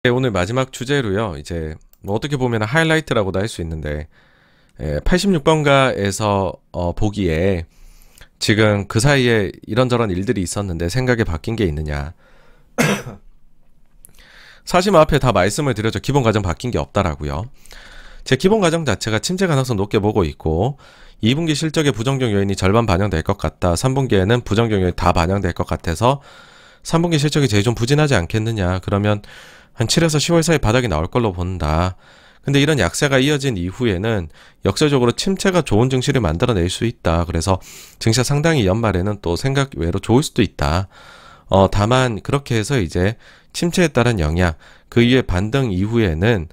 오늘 마지막 주제로요. 이제 뭐 어떻게 보면 하이라이트라고도 할 수 있는데 86번가에서 보기에 지금 그 사이에 이런저런 일들이 있었는데 생각이 바뀐 게 있느냐. 사실 뭐 앞에 다 말씀을 드렸죠. 기본 가정 바뀐 게 없다라고요. 제 기본 가정 자체가 침체 가능성 높게 보고 있고 2분기 실적의 부정적 요인이 절반 반영될 것 같다. 3분기에는 부정적 요인이 다 반영될 것 같아서 3분기 실적이 제일 좀 부진하지 않겠느냐. 그러면 한 7에서 10월 사이 바닥이 나올 걸로 본다. 근데 이런 약세가 이어진 이후에는 역설적으로 침체가 좋은 증시를 만들어낼 수 있다. 그래서 증시가 상당히 연말에는 또 생각 외로 좋을 수도 있다. 다만 그렇게 해서 이제 침체에 따른 영향, 그 이후에 반등 이후에는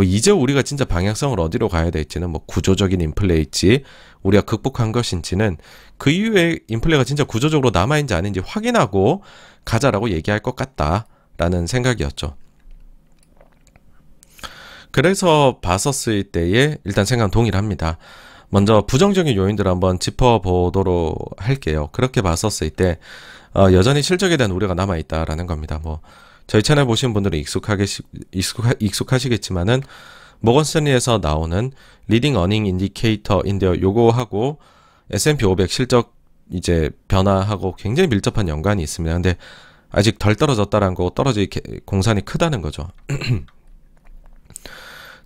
이제 우리가 진짜 방향성을 어디로 가야 될지는 뭐 구조적인 인플레일지 우리가 극복한 것인지는 그 이후에 인플레가 진짜 구조적으로 남아있는지 아닌지 확인하고 가자라고 얘기할 것 같다라는 생각이었죠. 그래서 봤었을 때에 일단 생각은 동일합니다. 먼저 부정적인 요인들을 한번 짚어보도록 할게요. 그렇게 봤었을 때 여전히 실적에 대한 우려가 남아있다라는 겁니다. 뭐 저희 채널 보신 분들은 익숙하시겠지만은 모건 스탠리에서 나오는 리딩 어닝 인디케이터인데요. 요거하고 S&P 500 실적 이제 변화하고 굉장히 밀접한 연관이 있습니다. 근데 아직 덜 떨어졌다라는 거 떨어질 공산이 크다는 거죠.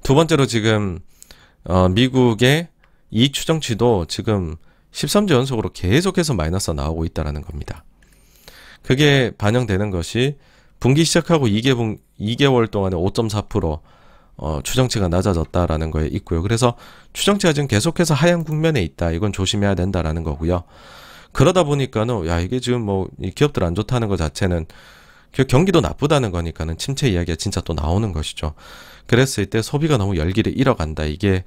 두 번째로 지금 미국의 이익 추정치도 지금 13주 연속으로 계속해서 마이너스가 나오고 있다는 겁니다. 그게 반영되는 것이 분기 시작하고 2개월 동안에 5.4% 추정치가 낮아졌다라는 거에 있고요. 그래서 추정치가 지금 계속해서 하향 국면에 있다. 이건 조심해야 된다라는 거고요. 그러다 보니까는 이게 지금 뭐 이 기업들 안 좋다는 것 자체는 경기도 나쁘다는 거니까는 침체 이야기가 진짜 또 나오는 것이죠. 그랬을 때 소비가 너무 열기를 잃어간다. 이게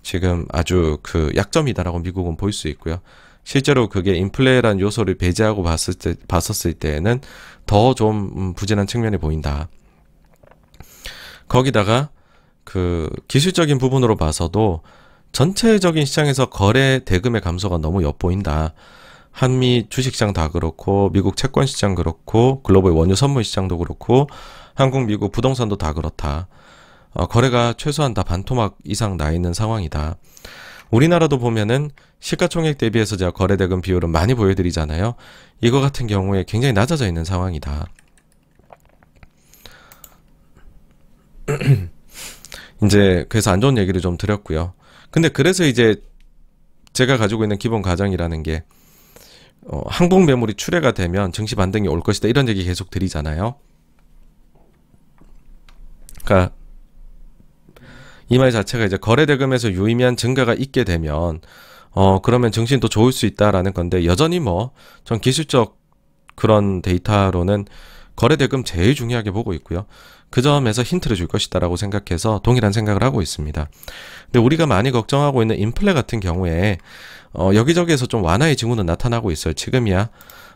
지금 아주 그 약점이다라고 미국은 볼 수 있고요. 실제로 그게 인플레라는 요소를 배제하고 봤었을 때에는 더 좀 부진한 측면이 보인다. 거기다가 그 기술적인 부분으로 봐서도 전체적인 시장에서 거래 대금의 감소가 너무 엿보인다. 한미 주식시장 다 그렇고 미국 채권시장 그렇고 글로벌 원유 선물 시장도 그렇고 한국 미국 부동산도 다 그렇다. 거래가 최소한 다 반토막 이상 나 있는 상황이다. 우리나라도 보면은 시가총액 대비해서 제가 거래대금 비율은 많이 보여드리잖아요. 이거 같은 경우에 굉장히 낮아져 있는 상황이다. 이제 그래서 안 좋은 얘기를 좀 드렸고요. 근데 그래서 이제 제가 가지고 있는 기본 가정이라는 게 항복 매물이 출회가 되면 증시 반등이 올 것이다. 이런 얘기 계속 드리잖아요. 그러니까 이 말 자체가 이제 거래대금에서 유의미한 증가가 있게 되면 그러면 증시는 또 좋을 수 있다라는 건데 여전히 뭐 전 기술적 그런 데이터로는 거래대금 제일 중요하게 보고 있고요. 그 점에서 힌트를 줄 것이다라고 생각해서 동일한 생각을 하고 있습니다. 근데 우리가 많이 걱정하고 있는 인플레 같은 경우에 여기저기에서 좀 완화의 징후는 나타나고 있어요. 지금이야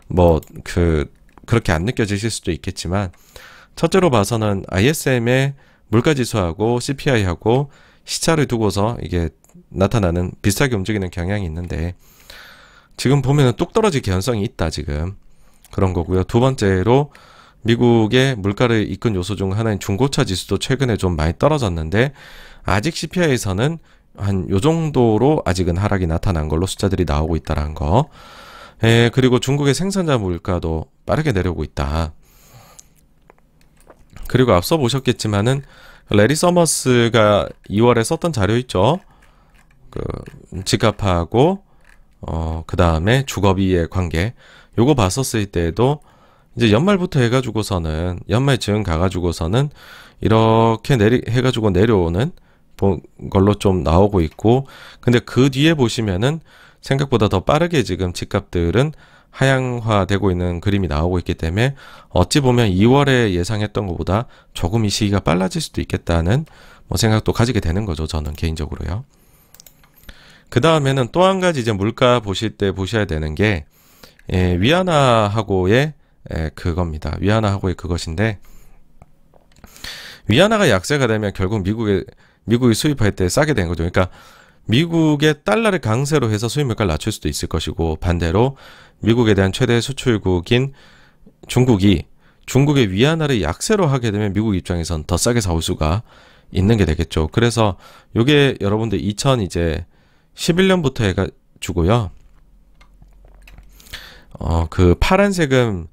뭐 그렇게 안 느껴지실 수도 있겠지만 첫째로 봐서는 ISM의 물가지수하고 CPI하고 시차를 두고서 이게 나타나는 비슷하게 움직이는 경향이 있는데 지금 보면은 뚝 떨어질 개연성이 있다 지금 그런 거고요. 두 번째로 미국의 물가를 이끈 요소 중 하나인 중고차 지수도 최근에 좀 많이 떨어졌는데 아직 CPI에서는 한 요 정도로 아직은 하락이 나타난 걸로 숫자들이 나오고 있다는 거. 그리고 중국의 생산자 물가도 빠르게 내려오고 있다. 그리고 앞서 보셨겠지만은 레리 서머스가 2월에 썼던 자료 있죠. 그 집값하고 그 다음에 주거비의 관계. 요거 봤었을 때도 이제 연말부터 해가지고서는 연말 즈음 가가지고서는 이렇게 해가지고 내려오는 걸로 좀 나오고 있고 근데 그 뒤에 보시면은 생각보다 더 빠르게 지금 집값들은 하향화되고 있는 그림이 나오고 있기 때문에 어찌 보면 2월에 예상했던 것보다 조금 이 시기가 빨라질 수도 있겠다는 뭐 생각도 가지게 되는 거죠. 저는 개인적으로요. 그 다음에는 또 한 가지 이제 물가 보실 때 보셔야 되는 게 위안화하고의 그겁니다. 위안화하고의 그것인데 위안화가 약세가 되면 결국 미국이 수입할 때 싸게 된 거죠. 그러니까 미국의 달러를 강세로 해서 수입 물가를 낮출 수도 있을 것이고 반대로 미국에 대한 최대 수출국인 중국이 중국의 위안화를 약세로 하게 되면 미국 입장에선 더 싸게 사올 수가 있는 게 되겠죠. 그래서 요게 여러분들 2011년부터 해가지고요. 그 파란색은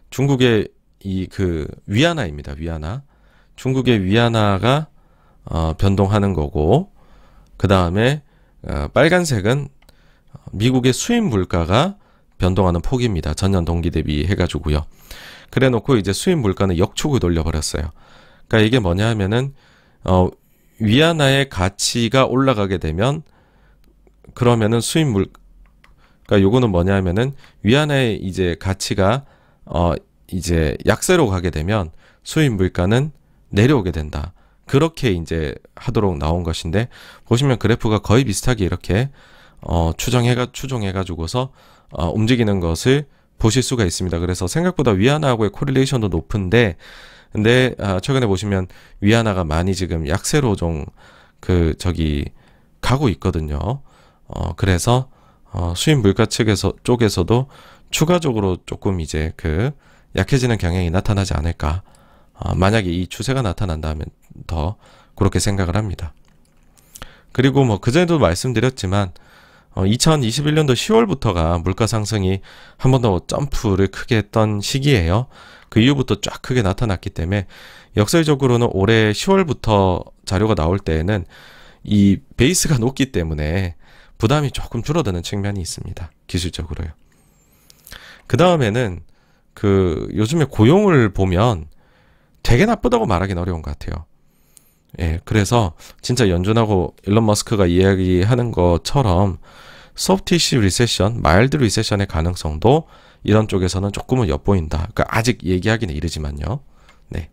중국의 이 그 위안화입니다. 위안화. 중국의 위안화가 변동하는 거고, 그 다음에 빨간색은 미국의 수입 물가가 변동하는 폭입니다. 전년 동기 대비 해가지고요. 그래 놓고 이제 수입 물가는 역축을 돌려버렸어요. 그러니까 이게 뭐냐 하면은 위안화의 가치가 올라가게 되면 그러면은 수입 그러니까 요거는 뭐냐 하면은 위안화의 이제 가치가 이제 약세로 가게 되면 수입 물가는 내려오게 된다. 그렇게 이제 하도록 나온 것인데, 보시면 그래프가 거의 비슷하게 이렇게 추종해가지고서 움직이는 것을 보실 수가 있습니다. 그래서 생각보다 위안화하고의 코릴레이션도 높은데, 근데 최근에 보시면 위안화가 많이 지금 약세로 좀 가고 있거든요. 그래서 수입 물가 쪽에서도 추가적으로 조금 이제 약해지는 경향이 나타나지 않을까. 만약에 이 추세가 나타난다면 더 그렇게 생각을 합니다. 그리고 뭐 그전에도 말씀드렸지만 2021년도 10월부터가 물가 상승이 한 번 더 점프를 크게 했던 시기예요. 그 이후부터 쫙 크게 나타났기 때문에 역설적으로는 올해 10월부터 자료가 나올 때에는 이 베이스가 높기 때문에 부담이 조금 줄어드는 측면이 있습니다. 기술적으로요. 그 다음에는 요즘에 고용을 보면 되게 나쁘다고 말하기는 어려운 것 같아요. 예, 그래서 진짜 연준하고 일론 머스크가 이야기하는 것처럼 소프티시 리세션, 마일드 리세션의 가능성도 이런 쪽에서는 조금은 엿보인다. 그러니까 아직 얘기하기는 이르지만요. 네.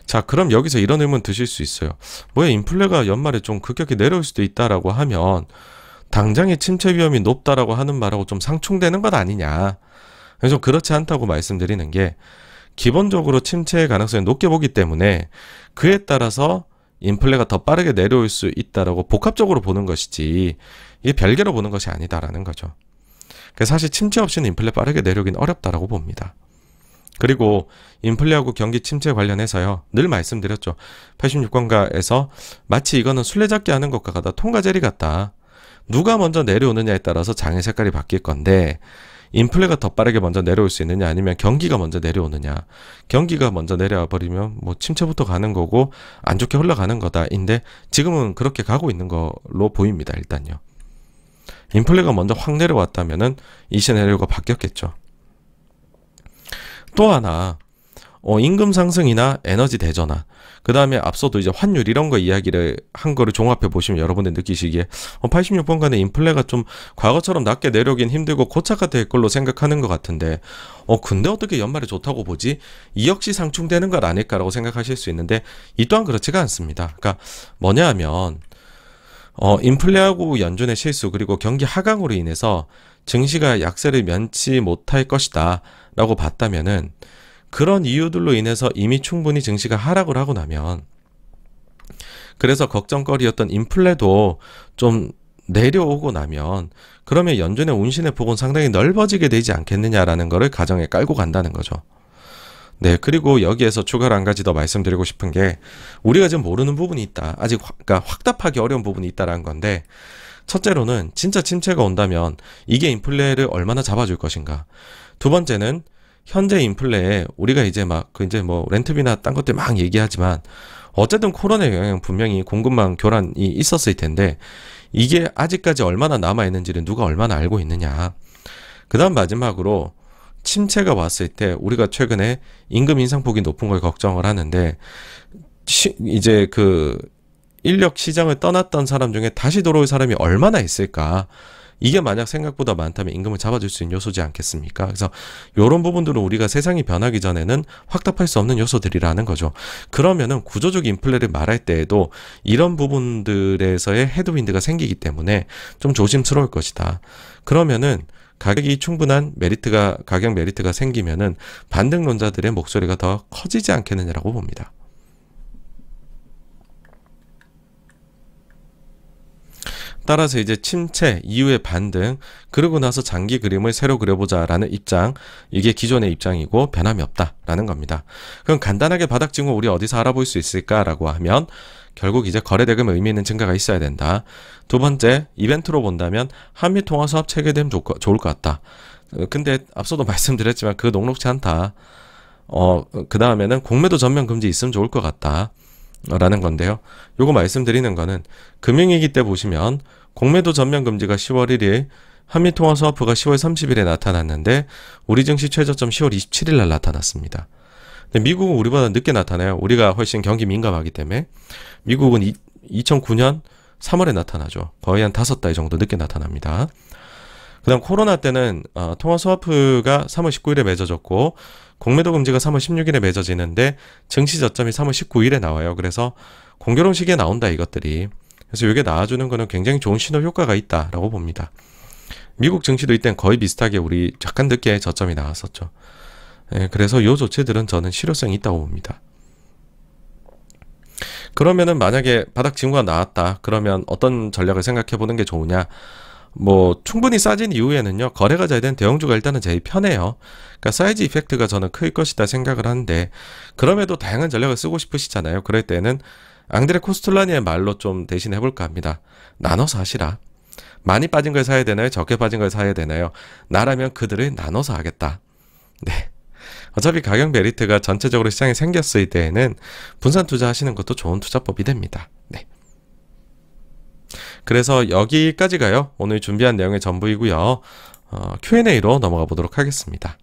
자, 그럼 여기서 이런 의문 드실 수 있어요. 뭐야, 인플레가 연말에 좀 급격히 내려올 수도 있다라고 하면 당장의 침체 위험이 높다라고 하는 말하고 좀 상충되는 것 아니냐. 좀 그렇지 않다고 말씀드리는 게, 기본적으로 침체의 가능성이 높게 보기 때문에 그에 따라서 인플레가 더 빠르게 내려올 수 있다라고 복합적으로 보는 것이지, 이게 별개로 보는 것이 아니다라는 거죠. 그래서 사실 침체 없이는 인플레 빠르게 내려오긴 어렵다라고 봅니다. 그리고 인플레하고 경기 침체 관련해서요, 늘 말씀드렸죠. 86권가에서 마치 이거는 술래잡기 하는 것과 같다. 통과제리 같다. 누가 먼저 내려오느냐에 따라서 장의 색깔이 바뀔 건데, 인플레가 더 빠르게 먼저 내려올 수 있느냐, 아니면 경기가 먼저 내려오느냐. 경기가 먼저 내려와 버리면 뭐 침체부터 가는 거고 안 좋게 흘러가는 거다인데, 지금은 그렇게 가고 있는 걸로 보입니다. 일단요. 인플레가 먼저 확 내려왔다면은 이 시나리오가 바뀌었겠죠. 또 하나, 임금 상승이나 에너지 대전환, 그 다음에 앞서도 이제 환율 이런 거 이야기를 한 거를 종합해 보시면 여러분들 느끼시기에 86번간의 인플레가 좀 과거처럼 낮게 내려오긴 힘들고 고착화될 걸로 생각하는 것 같은데, 근데 어떻게 연말에 좋다고 보지? 이 역시 상충되는 것 아닐까라고 생각하실 수 있는데, 이 또한 그렇지가 않습니다. 그러니까 뭐냐 하면 인플레하고 연준의 실수, 그리고 경기 하강으로 인해서 증시가 약세를 면치 못할 것이다 라고 봤다면은, 그런 이유들로 인해서 이미 충분히 증시가 하락을 하고 나면, 그래서 걱정거리였던 인플레도 좀 내려오고 나면, 그러면 연준의 운신의 폭은 상당히 넓어지게 되지 않겠느냐라는 거를 가정에 깔고 간다는 거죠. 네, 그리고 여기에서 추가로 한 가지 더 말씀드리고 싶은 게, 우리가 지금 모르는 부분이 있다. 아직 그러니까 확답하기 어려운 부분이 있다라는 건데, 첫째로는 진짜 침체가 온다면 이게 인플레를 얼마나 잡아줄 것인가. 두 번째는 현재 인플레에 우리가 이제 이제 렌트비나 딴 것들 막 얘기하지만, 어쨌든 코로나 영향 분명히 공급망 교란이 있었을 텐데, 이게 아직까지 얼마나 남아있는지를 누가 얼마나 알고 있느냐. 그 다음 마지막으로, 침체가 왔을 때 우리가 최근에 임금 인상폭이 높은 걸 걱정을 하는데, 이제 인력 시장을 떠났던 사람 중에 다시 돌아올 사람이 얼마나 있을까. 이게 만약 생각보다 많다면 임금을 잡아줄 수 있는 요소지 않겠습니까? 그래서 이런 부분들은 우리가 세상이 변하기 전에는 확답할 수 없는 요소들이라는 거죠. 그러면은 구조적 인플레를 말할 때에도 이런 부분들에서의 헤드윈드가 생기기 때문에 좀 조심스러울 것이다. 그러면은 가격이 충분한 가격 메리트가 생기면은 반등론자들의 목소리가 더 커지지 않겠느냐라고 봅니다. 따라서 이제 침체 이후의 반등, 그러고 나서 장기 그림을 새로 그려보자라는 입장, 이게 기존의 입장이고 변함이 없다라는 겁니다. 그럼 간단하게 바닥 징후 우리 어디서 알아볼 수 있을까라고 하면 결국 이제 거래대금 의미 있는 증가가 있어야 된다. 두 번째, 이벤트로 본다면 한미통화수합 체결되면 좋을 것 같다. 근데 앞서도 말씀드렸지만 그 녹록지 않다. 그 다음에는 공매도 전면 금지 있으면 좋을 것 같다. 라는 건데요. 요거 말씀드리는 거는 금융위기 때 보시면 공매도 전면 금지가 10월 1일, 한미통화스와프가 10월 30일에 나타났는데 우리 증시 최저점 10월 27일 날 나타났습니다. 근데 미국은 우리보다 늦게 나타나요. 우리가 훨씬 경기 민감하기 때문에. 미국은 2009년 3월에 나타나죠. 거의 한 5달 정도 늦게 나타납니다. 그 다음 코로나 때는 통화스와프가 3월 19일에 맺어졌고 공매도 금지가 3월 16일에 맺어지는데 증시 저점이 3월 19일에 나와요. 그래서 공교롭 시기에 나온다 이것들이. 그래서 이게 나와주는 거는 굉장히 좋은 신호 효과가 있다라고 봅니다. 미국 증시도 이땐 거의 비슷하게 우리 약간 늦게 저점이 나왔었죠. 그래서 이 조치들은 저는 실효성이 있다고 봅니다. 그러면은 만약에 바닥 징후가 나왔다. 그러면 어떤 전략을 생각해 보는 게 좋으냐? 뭐 충분히 싸진 이후에는요, 거래가 잘 된 대형주가 일단은 제일 편해요. 그러니까 사이즈 이펙트가 저는 클 것이다 생각을 하는데, 그럼에도 다양한 전략을 쓰고 싶으시잖아요. 그럴 때는 앙드레 코스툴라니의 말로 좀 대신 해볼까 합니다. 나눠서 하시라. 많이 빠진 걸 사야 되나요? 적게 빠진 걸 사야 되나요? 나라면 그들을 나눠서 하겠다. 네. 어차피 가격 메리트가 전체적으로 시장에 생겼을 때에는 분산 투자하시는 것도 좋은 투자법이 됩니다. 네. 그래서 여기까지가요. 오늘 준비한 내용의 전부이고요. Q&A로 넘어가 보도록 하겠습니다.